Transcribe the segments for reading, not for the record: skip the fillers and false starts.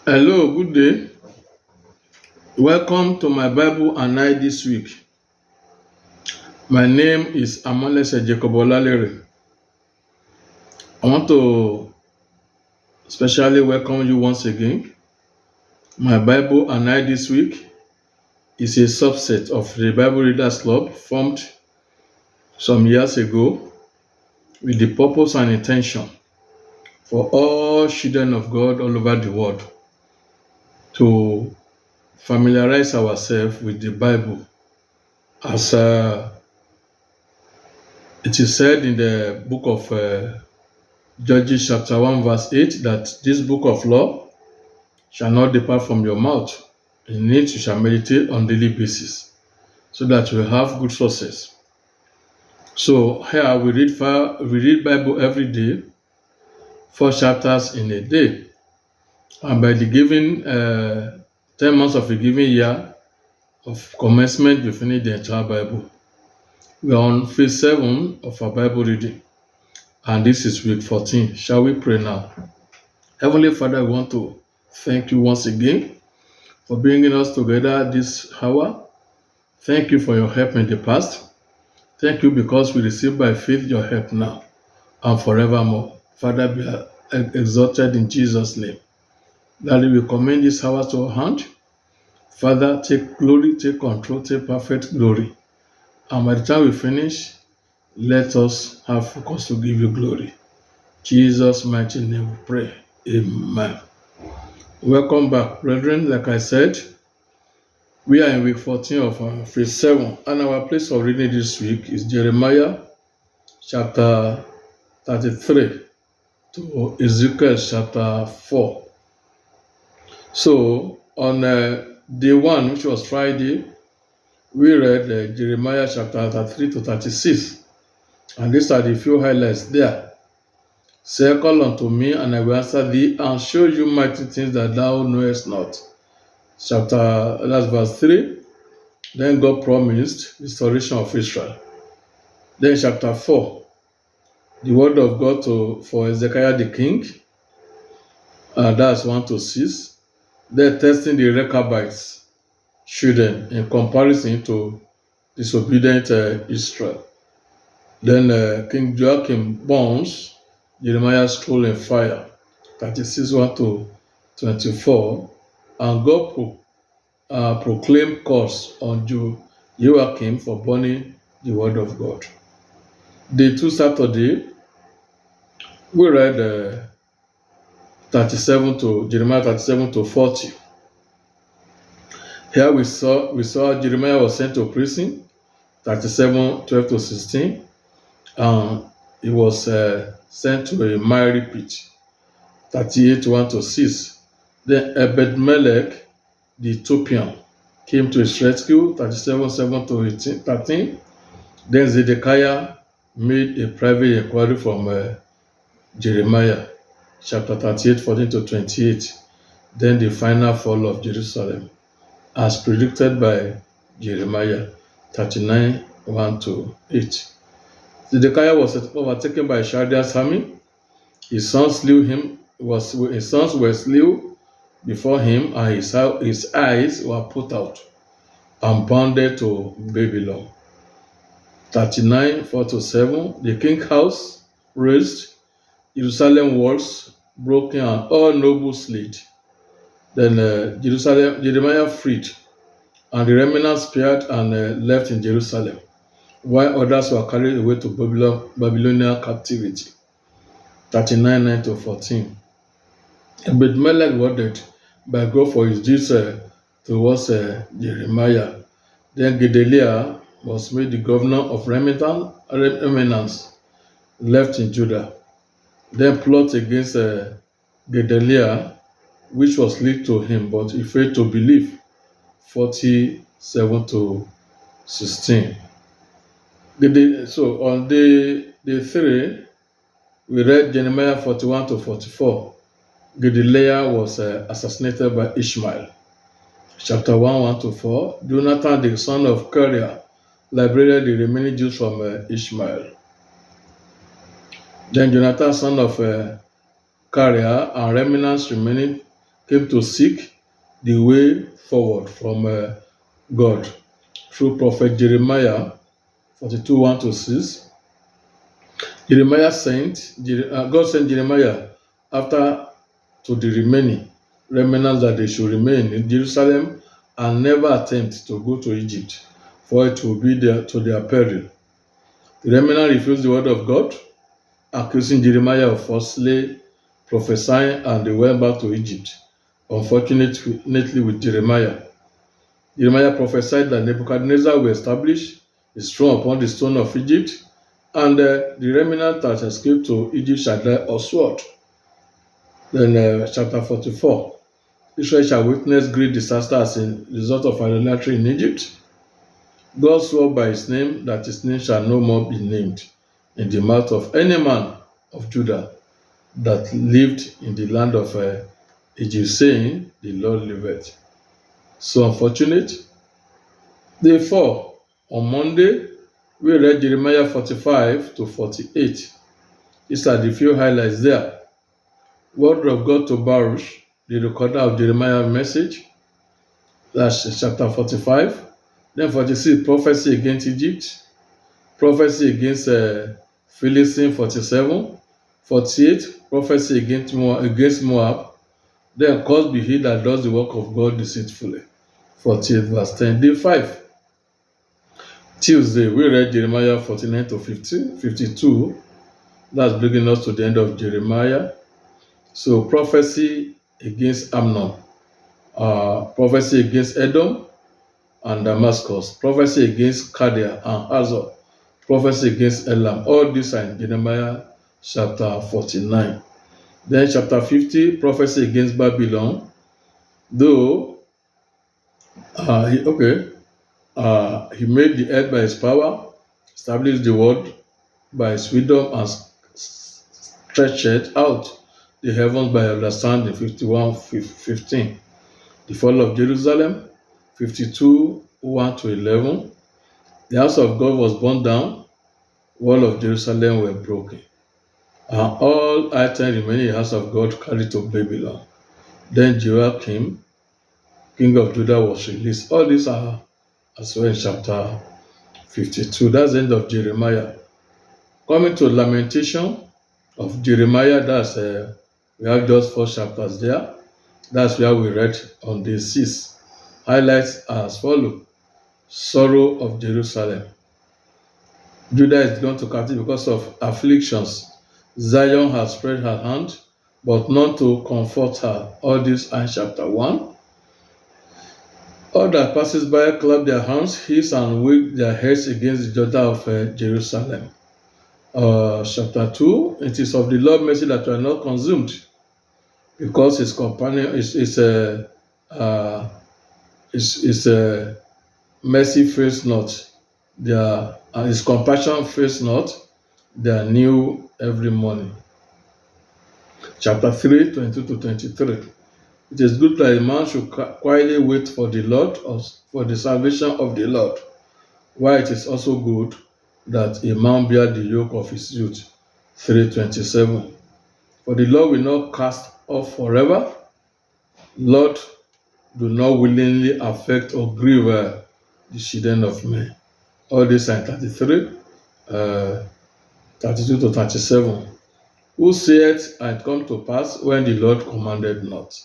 Hello, good day. Welcome to my Bible and I this week. My name is Amalese Jacob Olalere. I want to specially welcome you once again. My Bible and I this week is a subset of the Bible Readers Club formed some years ago with the purpose and intention for all children of God all over the world to familiarize ourselves with the Bible as it is said in the book of Judges chapter 1 verse 8 that this book of law shall not depart from your mouth. In it you shall meditate on daily basis so that you will have good success. So here we read Bible every day, 4 chapters in a day. And by the given 10 months of a given year of commencement, we finish the entire Bible. We are on phase 7 of our Bible reading. And this is week 14. Shall we pray now? Heavenly Father, we want to thank you once again for bringing us together this hour. Thank you for your help in the past. Thank you because we receive by faith your help now and forevermore. Father, be exalted in Jesus' name. That we commend this hour to your hand. Father, take glory, take control, take perfect glory. And by the time we finish, let us have focus to give you glory. Jesus' mighty name we pray. Amen. Welcome back, brethren. Like I said, we are in week 14 of phase 7, and our place of reading this week is Jeremiah chapter 33 to Ezekiel chapter 4. So, on day 1, which was Friday, we read Jeremiah chapter 33 to 36, and these are the few highlights there. Say, call unto me, and I will answer thee, and show you mighty things that thou knowest not. That's verse 3. Then God promised restoration of Israel. Then chapter 4, the word of God for Hezekiah the king. That's 1 to 6. Then testing the Rechabites, children, in comparison to disobedient Israel. Then King Joachim burns Jeremiah's scroll in fire, 36 1 to 24. And God proclaimed curse on Joachim for burning the word of God. Day 2 Saturday, we read Jeremiah 37 to 40. Here we saw Jeremiah was sent to prison, 37 12 to 16, and he was sent to a miry pit, 38 1 to 6. Then Ebed-Melech the Ethiopian came to his rescue, 37 7 to 13. Then Zedekiah made a private inquiry from Jeremiah, chapter 38 14 to 28. Then the final fall of Jerusalem, as predicted by Jeremiah, 39 1 to 8. Zedekiah was overtaken by Chaldean's army. His sons were slew before him, and his eyes were put out and bounded to Babylon. 39 4 to 7. The king's house razed, Jerusalem walls broken, and all nobles fled. Then Jeremiah freed, and the remnants spared and left in Jerusalem, while others were carried away to Babylonian captivity. 39 9 to 14. Ebed-Melech worded by God for his deeds towards Jeremiah. Then Gedaliah was made the governor of remnants left in Judah. Then plot against Gedaliah, which was leaked to him, but he failed to believe. 47 to 16. So on day 3, we read Jeremiah 41 to 44. Gedaliah was assassinated by Ishmael. Chapter 1 1 to 4. Jonathan, the son of Kareah, liberated the remaining Jews from Ishmael. Then Jonathan, son of Kareah, and remnants remaining came to seek the way forward from God through prophet Jeremiah 42 1 to 6. God sent Jeremiah after to the remnants that they should remain in Jerusalem and never attempt to go to Egypt, for it will be to their peril. The remnant refused the word of God, accusing Jeremiah of falsely prophesying, and they went back to Egypt. Unfortunately, with Jeremiah prophesied that Nebuchadnezzar will establish his throne upon the stone of Egypt, and the remnant that escaped to Egypt shall die of sword. Then chapter 44, Israel shall witness great disaster as a result of idolatry in Egypt. God swore by his name that his name shall no more be named in the mouth of any man of Judah that lived in the land of Egypt, saying, the Lord liveth. So unfortunate. Day 4, on Monday, we read Jeremiah 45 to 48. These are the few highlights there. Word of God to Baruch, the recorder of Jeremiah's message. That's chapter 45. Then 46, prophecy against Egypt. Prophecy against Philistine, 47. 48, prophecy against Moab. Then cursed be he that does the work of God deceitfully. 48 verse 10. Day 5. Tuesday, we read Jeremiah 49 to 52. That's bringing us to the end of Jeremiah. So prophecy against Amnon, prophecy against Edom and Damascus, prophecy against Kadia and Hazor, prophecy against Elam. All these are in Jeremiah chapter 49. Then chapter 50, prophecy against Babylon. Though he made the earth by his power, established the world by his wisdom, and stretched out the heavens by understanding. 51:15. The fall of Jerusalem. 52 1 to 11. The house of God was burned down. Wall of Jerusalem were broken, and all items remaining in the house of God carried to Babylon. Then Joachim, king of Judah, was released. All these are as well in chapter 52. That's the end of Jeremiah. Coming to lamentation of Jeremiah, that's we have just 4 chapters there. That's where we read on day 6. Highlights are as follows. Sorrow of Jerusalem. Judah is gone to captivity because of afflictions. Zion has spread her hand, but none to comfort her. All this are in chapter 1. All that passes by clap their hands, hiss and wave their heads against the daughter of Jerusalem. Chapter 2, it is of the Lord mercy that we are not consumed, because his companion is mercy fails not, his compassion fails not, they are new every morning. Chapter 3, 22 to 23. It is good that a man should quietly wait for the Lord, or for the salvation of the Lord, while it is also good that a man bear the yoke of his youth. 3:27. For the Lord will not cast off forever. Lord, do not willingly affect or grieve the children of men. All this are 33, 32 to 37. Who saith, and it come to pass, when the Lord commanded not?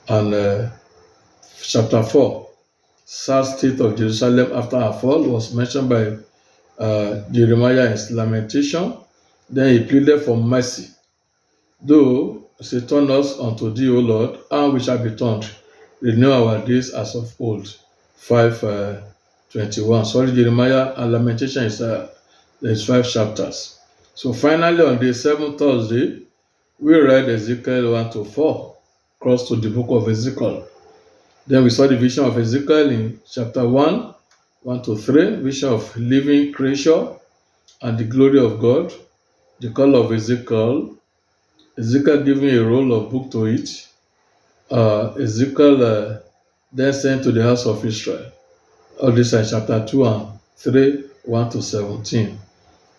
And chapter 4, sad state of Jerusalem after her fall, was mentioned by Jeremiah in his lamentation. Then he pleaded for mercy. Though say, turn us unto thee, O Lord, and we shall be turned. Renew our days as of old. 5:21. Sorry, Jeremiah and lamentation is there's 5 chapters. So finally, on day 7, Thursday, we read Ezekiel 1 to 4, cross to the book of Ezekiel. Then we saw the vision of Ezekiel in chapter 1, 1 to 3, vision of living creation and the glory of God, the call of Ezekiel giving a roll of book to it. Ezekiel then sent to the house of Israel. All this are chapter 2 and 3, 1 to 17.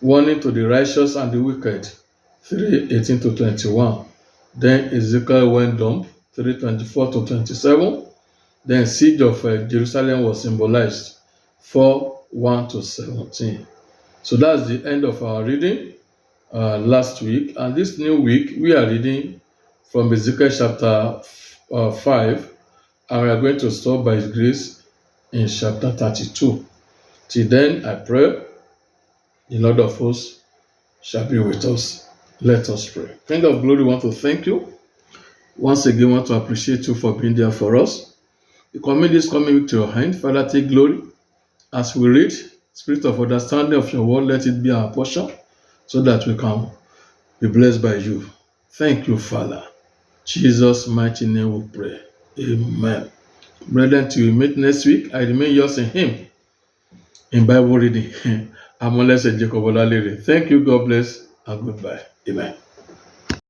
Warning to the righteous and the wicked, 3:18 to 21. Then Ezekiel went dumb, 3:24 to 27. Then siege of Jerusalem was symbolized 4:1 to 17. So that's the end of our reading last week. And this new week, we are reading from Ezekiel chapter 5, and we are going to stop by His grace in chapter 32. Till then, I pray the Lord of hosts shall be with us. Let us pray. King of glory, we want to thank you. Once again, we want to appreciate you for being there for us. We commit this coming week to your hand. Father, take glory. As we read, spirit of understanding of your word, let it be our portion so that we can be blessed by you. Thank you, Father. Jesus' mighty name we pray. Amen. Brethren, till we meet next week, I remain yours in Him. In Bible reading, I'm Olese Jacob Olalere. Thank you, God bless, and goodbye. Amen.